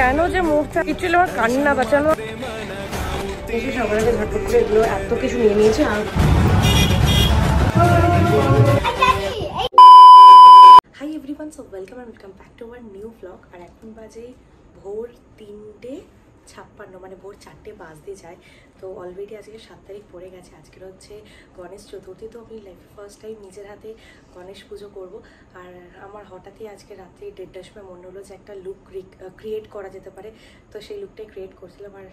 কেন যে মুখটা অ্যাকচুয়ালি আমার কান্না বাঁচানো এসে সবার আগে ঝটপট করে এগুলো এত কিছু নিয়ে নিয়েছে। আর hi everyone, so welcome and welcome back to our new blog. আর এখন বাজে ভোর 3:56, মানে ভোর 4টে বাজতে যায়। তো অলরেডি আজকে 7 তারিখ পড়ে গেছে। আজকের হচ্ছে গণেশ চতুর্থী। তো আমি লাইফে ফার্স্ট টাইম নিজের হাতে গণেশ পুজো করব। আর আমার হঠাৎই আজকে রাত্রি 1:30টার সময় মনে হলো যে একটা লুক ক্রিয়েট করা যেতে পারে। তো সেই লুকটাই ক্রিয়েট করছিলাম। আর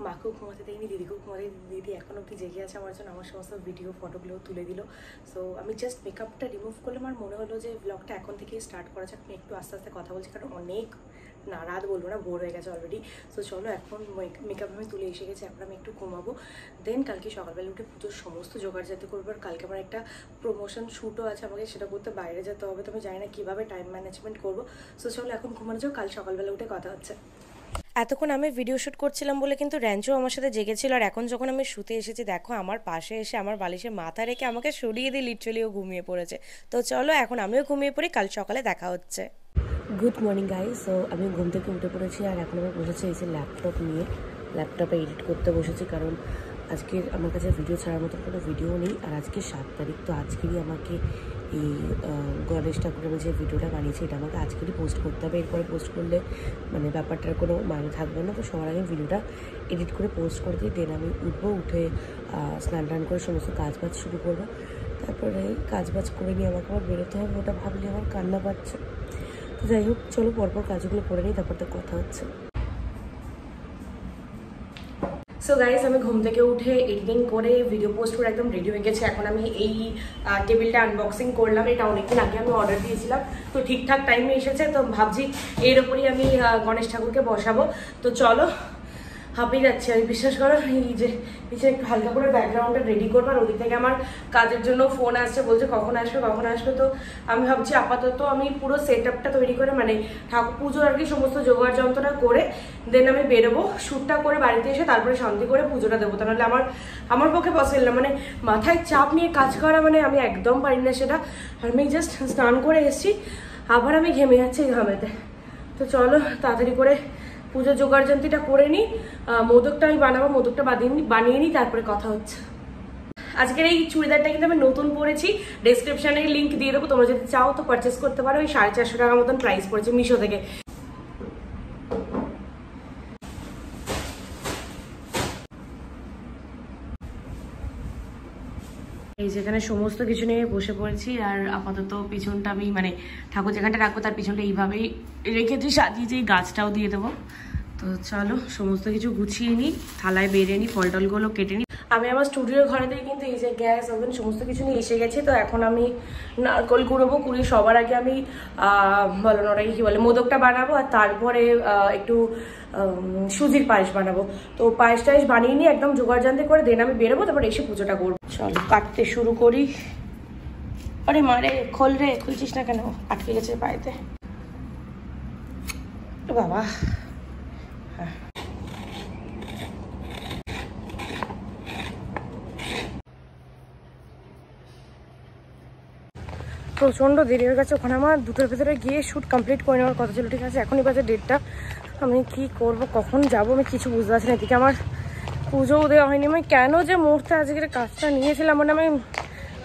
মাকেও ঘুমাতে দেয়নি, দিদিকেও ঘুমাতে দিদি এখন অব্দি জেগে আছে আমার জন্য, আমার সমস্ত ভিডিও ফটোগুলো তুলে দিল। সো আমি জাস্ট মেকআপটা রিমুভ করলাম। আর মনে হলো যে ব্লগটা এখন থেকেই স্টার্ট করা যাক। আমি একটু আস্তে আস্তে কথা বলছি, কারণ অনেক না রাত বলবো না, ভোর হয়ে গেছে অলরেডি। সো চলো, এখন মেকআপ আমি তুলে এসে গেছি, এখন আমি একটু ঘুমাবো। দেন কালকে সকালবেলা উঠে পুজোর সমস্ত জোগাড় যাতে করবো। আর কালকে আমার একটা প্রমোশন শ্যুটও আছে, আমাকে সেটা করতে বাইরে যেতে হবে। তো আমি জানি না কীভাবে টাইম ম্যানেজমেন্ট করবো। সো চলো এখন ঘুমানো যাও, কাল সকালবেলা উঠে কথা হচ্ছে। এতক্ষণ আমি ভিডিও শ্যুট করছিলাম বলে কিন্তু র্যাঞ্চও আমার সাথে জেগেছিল। আর এখন যখন আমি শুতে এসেছি, দেখো আমার পাশে এসে আমার বালিশে মাথা রেখে আমাকে সরিয়ে দিয়ে লিটারালিও ঘুমিয়ে পড়েছে। তো চলো এখন আমিও ঘুমিয়ে পড়ি, কাল সকালে দেখা হচ্ছে। Good morning guys. সো আমি ঘুম থেকে উঠে পড়েছি। আর এখন আমি বসেছি এই যে ল্যাপটপ নিয়ে, ল্যাপটপে এডিট করতে বসেছি। কারণ আজকের আমার কাছে ভিডিও ছাড়ার মতো কোনো ভিডিও নেই। আর আজকে 7 তারিখ, তো আজকেরই আমাকে এই গণেশ ঠাকুরের যে ভিডিওটা বানিয়েছি এটা আমাকে আজকেরই পোস্ট করতে হবে। এরপরে পোস্ট করলে মানে ব্যাপারটার কোনো মানে থাকবে না। তো সবার আগে ভিডিওটা এডিট করে পোস্ট করে দিই, দেন আমি উঠবো, উঠে স্নান টান করে সমস্ত কাজবাজ শুরু করবো। তারপরে কাজবাজ করে নিয়ে আমাকে আবার বেরোতে হবে, ওটা ভাবলে আমার কান্না পাচ্ছে। তো যাই হোক, চলো পরপর কাজগুলো করে নিই, তারপর তো কথা হচ্ছে। সো গাইজ, আমি ঘুম থেকে উঠে এডিটিং করে ভিডিও পোস্ট করে একদম রেডি হয়ে গেছে। এখন আমি এই টেবিলটা আনবক্সিং করলাম। এটা অনেকদিন আগে আমি অর্ডার দিয়েছিলাম, তো ঠিকঠাক টাইমে এসেছে। তো ভাবছি এর ওপরই আমি গণেশ ঠাকুরকে বসাবো। তো চলো, হাঁপিয়ে যাচ্ছে আমি, বিশ্বাস করো। এই যে পিছনে একটু হালকা করে ব্যাকগ্রাউন্ডটা রেডি করবো। আর ওদিক থেকে আমার কাজের জন্য ফোন আসছে, বলছে কখন আসবে কখন আসবে। তো আমি ভাবছি আপাতত আমি পুরো সেট আপটা তৈরি করে, মানে ঠাকুর পুজোর আর কি সমস্ত জোগাড় যন্ত্রটা করে দেন আমি বেরোবো। শ্যুটটা করে বাড়িতে এসে তারপরে শান্তি করে পুজোটা দেবো। তাহলে আমার পক্ষে পসিবল না, মানে মাথায় চাপ নিয়ে কাজ করা, মানে আমি একদম পারি না সেটা। আর আমি জাস্ট স্নান করে এসেছি, আবার আমি ঘেমে যাচ্ছি ঘামেতে। তো চলো তাড়াতাড়ি করে পুজোর জোগাড় যন্ত্রটা করে নিই। মোদকটা আমি বানাবো, মোদকটা বানিয়ে নিই, তারপরে কথা হচ্ছে। আজকের এই চুড়িদারটা কিন্তু আমি নতুন পরেছি, ডেসক্রিপশনে লিঙ্ক দিয়ে দেবো, তোমরা যদি চাও তো পারচেস করতে পারো। ওই 450 টাকা মতন প্রাইস পড়েছে মিশো থেকে। এই যেখানে সমস্ত কিছু নিয়ে বসে পড়েছি। আর আপাতত পিছনটা আমি মানে ঠাকুর যেখানটা রাখবো তার পিছনটা এইভাবেই রেখেছি, সাজিয়েছি, এই গাছটাও দিয়ে দেবো। তো চলো সমস্ত কিছু গুছিয়ে নিই, থালায় বেড়ে নিই, ফল টলগুলো কেটে নিই। আমি আমার স্টুডিওর ঘরেতেই কিন্তু এই যে গ্যাস ওভেন সমস্ত কিছু নিয়ে এসে গেছি। তো এখন আমি নারকল কুড়োবো, কুড়িয়ে সবার আগে আমি বলো না ওটাকে কী বলে, মোদকটা বানাবো। আর তারপরে একটু সুজির পায়েস বানাবো। তো পায়েস টায়েস বানিয়ে নিয়ে একদম জোগাড় জানতে করে দেন আমি বেরোবো, তারপর এসে পুজোটা করবো। চলো কাটতে শুরু করি। আরে মারে, খোল রে, খুলছিস না কেন? আটকে গেছে পায়েতে বাবা। হ্যাঁ, প্রচণ্ড দেরি হয়ে গেছে। ওখানে আমার 2টার ভেতরে গিয়ে শ্যুট কমপ্লিট করে নেওয়ার কথা ছিল, ঠিক আছে? এখনই বাজে 1:30টা। আমি কি করব, কখন যাব, আমি কিছু বুঝতে পারছি না। এদিকে আমার পুজোও দেওয়া হয়নি। আমি কেন যে মুহূর্তে আজকের কাজটা নিয়েছিলাম, মানে আমি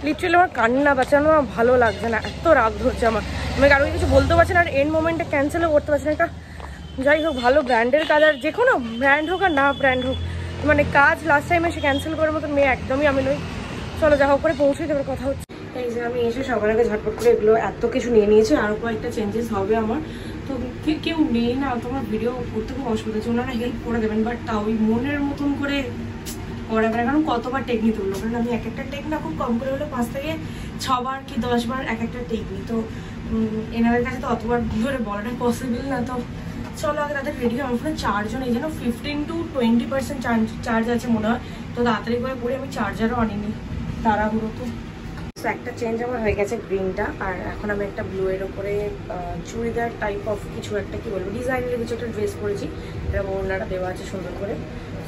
লিটারালি আমার কান্না বাঁচানো ভালো লাগছে না, এত রাগ ধরছে আমার। আমি কারোকে কিছু বলতে পারছি না, আর এন্ড মোমেন্টে ক্যান্সেলও করতে পারছি না। একটা যাই হোক, ভালো ব্র্যান্ডের কাজ, আর যে কোনো ব্র্যান্ড হোক আর না ব্র্যান্ড হোক, মানে কাজ লাস্ট টাইমে এসে ক্যান্সেল করার মতো মেয়ে একদমই আমি নই। চলো যা হোক করে পৌঁছে দেবার কথা হচ্ছে। এই যে আমি এসে সবার আগে ঝটপট করে এগুলো এত কিছু নিয়ে নিয়েছি। আরও কয়েকটা চেঞ্জেস হবে আমার। তো কেউ নেই না, তোমার ভিডিও করতে খুব অসুবিধা হচ্ছে, ওনারা হেল্প করে দেবেন, বাট তাও ওই মনের মতন করে করা যাবে না। কারণ কতবার টেক নিতে হলো, কারণ আমি এক একটা টেক না, খুব কম করে হলে 5 থেকে 6 বার কি 10 বার এক একটা টেক নিই। তো এনাদের কাছে তো অতবার ধরে বলাটা পসিবল না। তো চলো আগে তাদের রেডি হয়। আমার ফোনে চার্জও নেই, যেন 15 to 20% চার্জ আছে মনে হয়। তো তাড়াতাড়ি করে পরে আমি চার্জারও আনিনি তাড়াহুড়ো। তো একটা চেঞ্জ আমার হয়ে গেছে, গ্রিনটা। আর এখন আমি একটা ব্লু এর ওপরে চুড়িদার টাইপ অফ কিছু একটা, কি বলবো, ডিজাইনের কিছু একটা ড্রেস পরেছি। এটা ওড়নাটা দেওয়া আছে সুন্দর করে।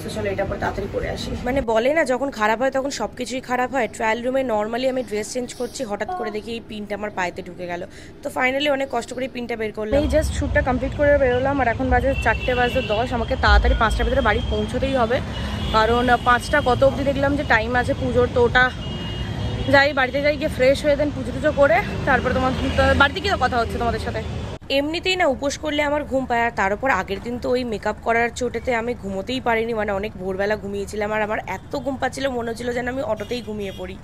তো চলো এটা পরে তাড়াতাড়ি পরে আসি। মানে বলে না যখন খারাপ হয় তখন সব কিছুই খারাপ হয়। ট্রায়াল রুমে নর্মালি আমি ড্রেস চেঞ্জ করছি, হঠাৎ করে দেখি এই পিনটা আমার পায়েতে ঢুকে গেল। তো ফাইনালি অনেক কষ্ট করে পিনটা বের করলাম। এই জাস্ট শ্যুটটা কমপ্লিট করে বেরোলাম, আর এখন বাজে 4:10। আমাকে তাড়াতাড়ি 5টার ভিতরে বাড়ি পৌঁছতেই হবে, কারণ 5টা কত অবধি দেখলাম যে টাইম আছে পুজোর। তো ওটা যাই, বাড়িতে যাই, গিয়ে ফ্রেশ হয়ে দেন পুজো টুজো করে তারপরে বাড়িতে গিয়ে কথা হচ্ছে তোমাদের সাথে। এমনিতেই না উপোস করলে আমার ঘুম পায়, আর তার উপর আগের দিন তো ওই মেকআপ করার চোটেতে আমি ঘুমোতেই পারিনি, মানে অনেক ভোরবেলা ঘুমিয়েছিলাম, আর আমার এত ঘুম পাচ্ছিল মনে হচ্ছিল যেন আমি অটোতেই ঘুমিয়ে পড়ি।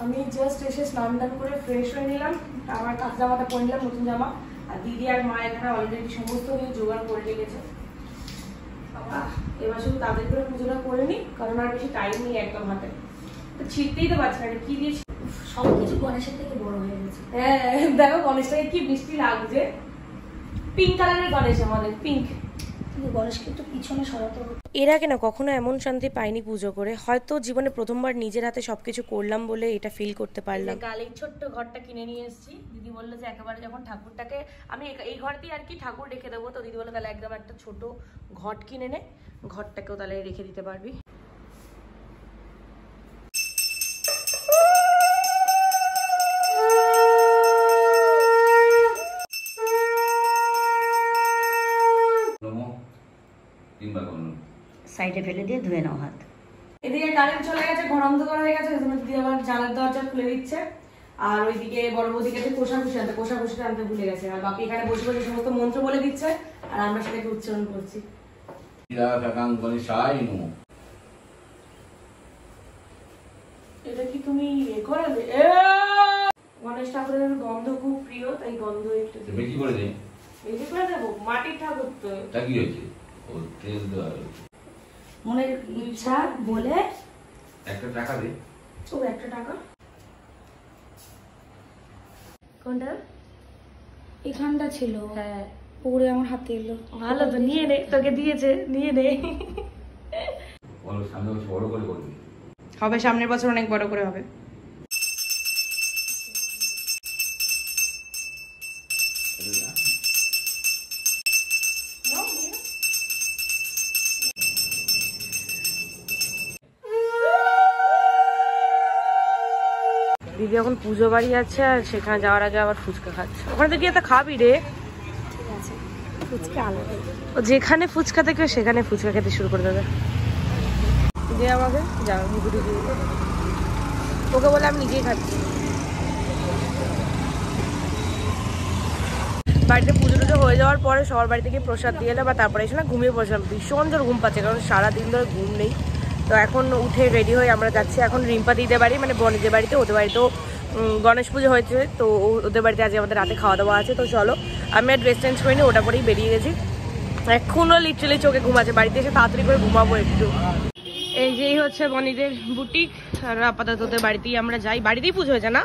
আমি জাস্ট এসে স্নান টান করে ফ্রেশ হয়ে নিলাম, আমার কাঁচা জামাটা পরে নিলাম, নতুন জামা। আর দিদি আর মা এখানে অলরেডি সমস্ত কিছু জোগাড় করে রেখেছে। এবার শুধু তাদের করে পুজোটা করে নিই, কারণ আর বেশি টাইম নেই একদম হাতে। তো ছিটতেই তো পারছি না কি দিয়েছি, সবকিছু গণেশের থেকে বড় হয়ে গেছে। হ্যাঁ দেখো গণেশটাকে কি বৃষ্টি লাগছে, পিঙ্ক কালারের গণেশ, আমাদের পিঙ্ক। কিন্তু গণেশকে একটু পিছনে সরাতে হবে। এর আগে না কখনো এমন শান্তি পাইনি পুজো করে, হয়তো জীবনে প্রথমবার নিজের হাতে সবকিছু করলাম বলে এটা ফিল করতে পারলাম। গালের ছোট্ট ঘরটা কিনে নিয়ে এসেছি, দিদি বললো যে একেবারে যখন ঠাকুরটাকে আমি এই ঘরতেই আর কি ঠাকুর রেখে দেবো, তো দিদি বললো তাহলে একদম একটা ছোট ঘট কিনে নে, ঘরটাকেও তাহলে রেখে দিতে পারবি। সাইডে ফেলে দিয়ে ধুয়ে নাও হাত। এদিকে কারেন্ট চলে গেছে, ঘর অন্ধকার হয়ে গেছে, দিদি আবার জানালার দরজা খুলে দিচ্ছে। আর ওইদিকে বড় বৌদি গেছে কোষাকুষি আনতে ভুলে গেছে, আর বাপি এখানে বসে বসে সমস্ত মন্ত্র বলে দিচ্ছে, আর আমরা সেটাকে উচ্চারণ করছি। এটা কি তুমি করাবে? গণেশ ঠাকুরের গন্ধ খুব প্রিয়, তাই গন্ধ একটু কি করে দেই? এই যে করে দেবো, মাটির ঠাকুর তো। তা কি হয়েছে? ও তেল দেওয়া হয়েছে। মনের ইচ্ছা বলে একটা টাকা দে। ও একটা টাকা কোনটা? এখানটা ছিল। হ্যাঁ পরে আমার হাতে এলো। ভালো তো, নিয়ে নে, তোকে দিয়েছে, নিয়ে নে। বলো সামনে বছর বড় করে করবি। হবে, সামনের বছর অনেক বড় করে হবে। দিদি এখন পুজো বাড়ি আছে, আর সেখানে যাওয়ার আগে আবার ফুচকা খাচ্ছে। ওখানে তো গিয়ে তো খাবি রে। ঠিক আছে, ফুচকা আলাদা। যেখানে ফুচকা থেকে সেখানে ফুচকা খেতে শুরু করে দেবে। দিয়ে আমাকে যাও মুখুটি দিয়ে, ওকে বলে আমি নিজেই খাচ্ছি। বাড়িতে পুজো টুজো হয়ে যাওয়ার পরে সবার বাড়ি থেকে প্রসাদ দিয়ে এলো, বা তারপরে এসে না ঘুমিয়ে পড়ছিলাম, ভীষণ জোর ঘুম পাচ্ছে, কারণ সারাদিন ধরে ঘুম নেই। তো এখন উঠে রেডি হয়ে আমরা যাচ্ছি এখন রিম্পা দিদিদের বাড়ি, মানে বনিদের বাড়িতে। ওদের বাড়িতেও গণেশ পুজো হয়েছে, তো ওদের বাড়িতে আজকে আমাদের রাতে খাওয়া দাওয়া আছে। তো চলো, আমি আর ড্রেস চেঞ্জ করিনি, ওটা পরেই বেরিয়ে গেছি। এখনও লিটারালি চোখে ঘুম আছে, বাড়িতে এসে তাড়াতাড়ি করে ঘুমাবো একটু। এই যেই হচ্ছে বনিদের বুটিক, আর আপাতত ওদের বাড়িতেই আমরা যাই। বাড়িতেই পুজো হয়েছে না,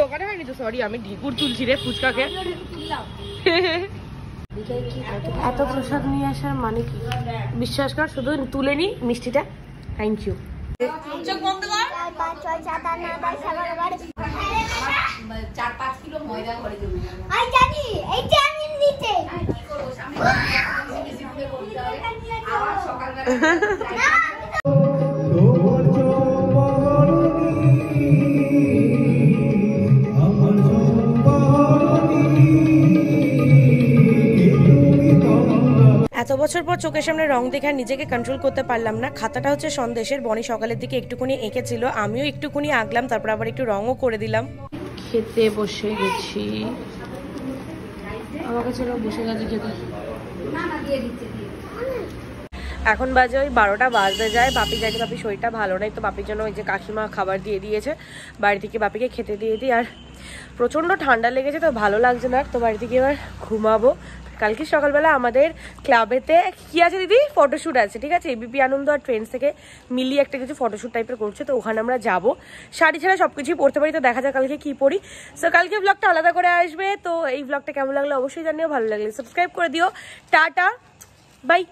দোকানে হয়নি তো, সরি আমি ঢিকুর তুলছি রে ফুচকাকে। এত প্রসাদ নিয়ে আসার মানে কি? বিশ্বাস কর, শুধু তুলে নি মিষ্টিটা। Thank you. চোখ বন্ধ কর। 4-5 কিলো ময়দা ঘরে দেবো। আমি জানি এইটা আমি নিতে কি করব সামনে বেশি করে করতে হবে। আবার সকালবেলা এত বছর পর চোখের সামনে রং দেখে আর নিজেকে কন্ট্রোল করতে পারলাম না। খাতাটা হচ্ছে সন্দেশের, বনি সকালের দিকে একটুখানি এঁকেছিল, আমিও একটুখানি আঁকলাম, তারপর আবার একটু রঙও করে দিলাম। খেতে বসে গেছি, আমাকে ছেড়ে বসে গেছে খেতে। এখন বাজে ওই 12টা বাজতে যায়। বাপি জানি বাপি শরীরটা ভালো নেই, তো বাপির জন্য ওই যে কাকিমা খাবার দিয়ে দিয়েছে, বাড়ি থেকে বাপিকে খেতে দিয়ে দিই। আর প্রচণ্ড ঠান্ডা লেগেছে, তো ভালো লাগছে না, তো বাড়ি থেকে এবার ঘুমাবো। কালকে সকালবেলা আমাদের ক্লাবেতে কি আছে দিদি, ফটোশ্যুট আছে, ঠিক আছে, এবিপি আনন্দ আর ট্রেন্ডস থেকে মিলিয়ে একটা কিছু ফটোশ্যুট টাইপের করছে, তো ওখানে আমরা যাবো। শাড়ি ছাড়া সব কিছুই পরতে পারি, তো দেখা যায় কালকে কি পরি। সো কালকে ব্লগটা আলাদা করে আসবে, তো এই ব্লগটা কেমন লাগলো অবশ্যই জানিও, ভালো লাগলে সাবস্ক্রাইব করে দিও। Tata, by.